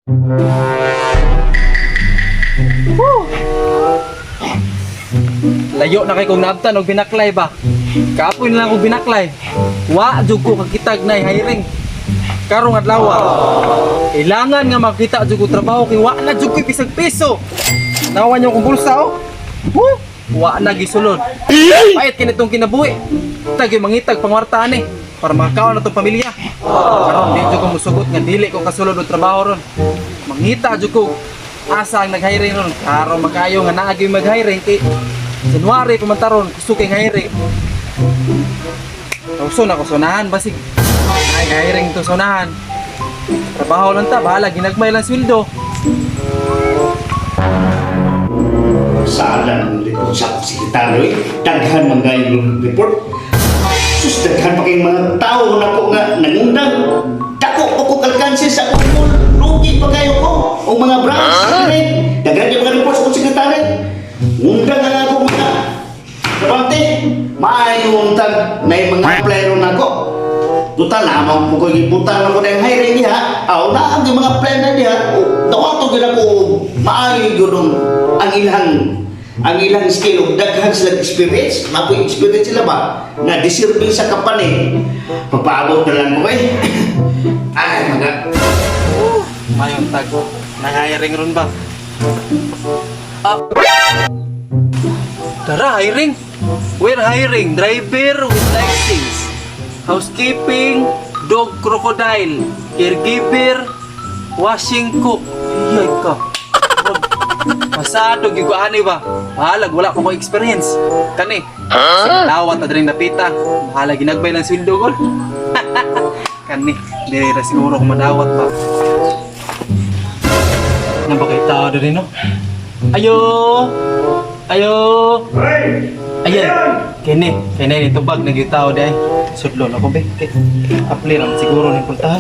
Layo na kay kong nabtan og binaklay ba. Kapoy na lang og binaklay. Wa jud ko kakitag nay hiring. Karong adlaw. Kailangan nga makita jud ko trabaho kay wa na jud ko bisag piso. Nawan niyo kong bulsa oh. Wa na gisulod. Pait kinitong kinabuhi. Tagi mangitag pangwarta ani para makakaon na tong pamilya. Karon di jud ko musugot nga dili ko kasulod og trabaho ron. Mangita jud ko asa ang nag-hiring ron. Karon makayo nga naa gyud mag-hiring kay January pumantaron gusto kay hiring. Tawson ako sunahan basig. Ay hiring to sunahan. Trabaho lang ta, bahala ginagmay lang sweldo. Sala ng report sa sekretary, daghan mga yung report. Sus, daghan pa kayong mga tao na po nga nangundang. Dako po ko kalkansi sa umul, lugi pa kayo ko. O mga branch, daghan yung mga report sa sekretary. Undang nga ako mga kapante, maayong tag na yung mga player na ako. Total naman po ko ibutang ako na yung hiring niya. Aw na ang mga plan na niya. Dawa to gina ko maayo gyud ang ilang skill of daghan sila experience. Mapoy experience sila ba na deserving sa company. Papaabot na lang ko eh. Ay mga Mayong tag. Nag-hiring ron ba? Tara, hiring. We're hiring driver with license, housekeeping, dog crocodile, caregiver, washing cook. Iyay ka. Masado gyud ko ani ba? Halag wala pa ko experience. Kani. Lawat na rin napita. Halag ginagbay lang sweldo gol. Kani, dili ra siguro ko madawat pa. Nang bakay tao diri no? Ayo. Ayo. Ayan. Kini ni tubag na gyud tao day. Sudlon ako be. Apply ra siguro ni puntahan.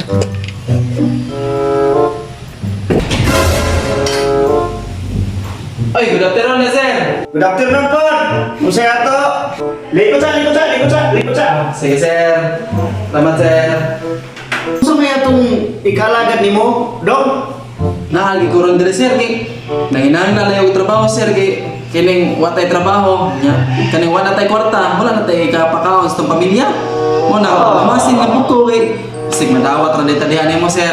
Ay, good afternoon na sir. good afternoon po. Usay ato. Likod sa. Sige sir. Salamat sir. Sa may atong ikalagad nimo, Dong? Nahagi ko ron diri sir kay nanginahanglan na yung trabaho sir kay kining watay trabaho nya kaning wala tay kwarta wala na tay kapakaon sa tong pamilya mo na mamasin nga buko kay sig madawat ra dita diha nimo sir.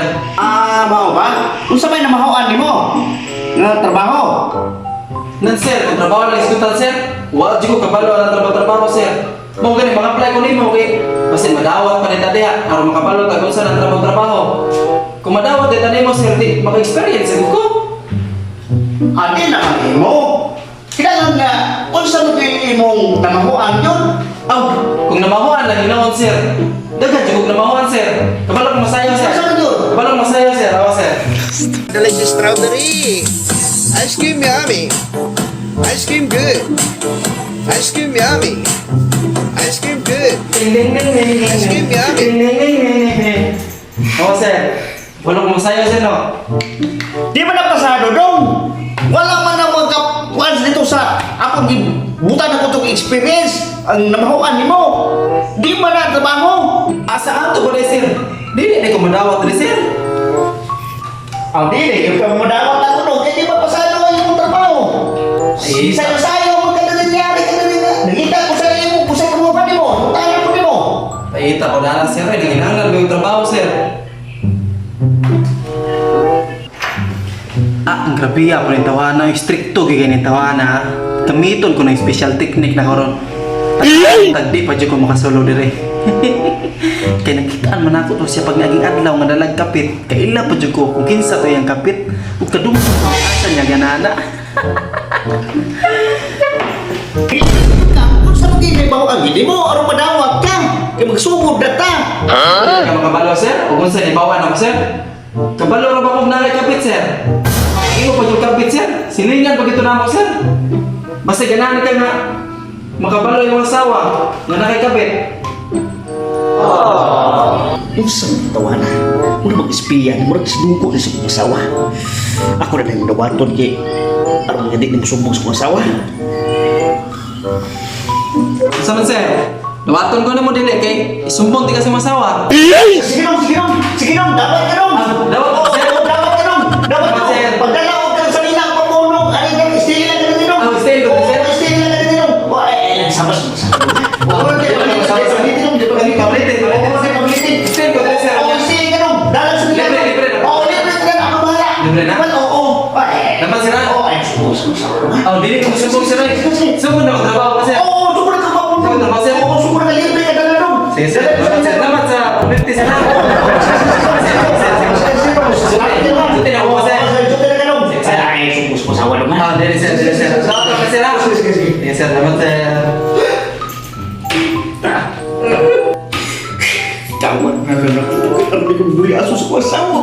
Mao ba? Unsa may namahuan nimo? Nga trabaho? Nan sir kung trabaho lang iskutan sir wa jud ko kabalo na trabaho sir mo gani mga apply ko nimo kay basin madawat pa dita diha aron makabalo ta kung saan ang trabaho kung madawat dita nimo sir di maka-experience ko. Adi na imo. Kailangan nga, unsa mo kayo imong namahuan yun? Aw, kung namahuan lang hinaon sir. Dagan jud kog namahuan sir. Kabalo ko masayaw sir. Unsa man yun? Kabalo ko masayaw sir. Awa sir. Delicious strawberry. Ice cream yummy. Ice cream good. Ice cream yummy. Ice cream good. Ice cream yummy. Awa sir. Kabalo ko masayaw sir no. Di ba napasado, Dong? Wala man na magkapuan dito sa ako gibutan ako itong experience ang namahuan nimo. Di ba na trabaho? Asa ato ba sir? Dili na ko madawat rin sir. Ang dili, yung pamadawat ako no, kaya di ba pasado ang iyong trabaho? Ay, Sayo-sayo, magkadalinyari ka na rin na. Nakita ko sa iyo, kung sa kumuha nimo, tayo ko nimo. paita ko na sir. Nanginahanglan ko yung trabaho sir. Ang grabe ako ng tawana, stricto kay ganyan tawana. Gamiton ko ng special technique na karon. Tagdi pa dyan ko makasolo dire. Kaya nakitaan man ako to siya pag naging adlaw nga dalag kapit. Kaya ila pa dyan ko kung kinsa to yung kapit. Ug kadung sa asa niya ganana. Kung sa mga may baho ang hindi mo, aron madawat ka. Kaya magsugod na ta. Ka makabalo sir? O kung sa ibawan ako sir? Kabalo ra ba kung nalay kapit sir? Iyo pa yung kapit sir? Silingan pag ito na ako sir? Basta ganahan ka nga makabalo yung asawa nga nakikapit. Unsa man tawana? Muna mag-espiya, muna sinuko na sa kong asawa. Ako na yung dawaton kay aron nga di na musumbong sa kong asawa. Sama sir? Nawaton ko na mo dili kay isumbong ti ka sa masawa. Sige nung, dawat ka nung. Dawat ko sir? Dawat ka nung. Libre na? Naman, oo. Naman, sir, ah? Oo, ay, sumusok sa ako. Oh, dili ko subong sir. Sugod na ko trabaho ka sir. Oo, sumunod ka ba? Sumunod ka, sir. Oo, sumunod ka libre ka talaga doon. Sige sir, salamat sa community sir. Sutin ako sir. Ay, sumus mo sa walong Ah, dili sir. Salamat ka sir. Sige sir, salamat sir. Tawag na lang ako. Ang bigong buli aso sa kwasawa.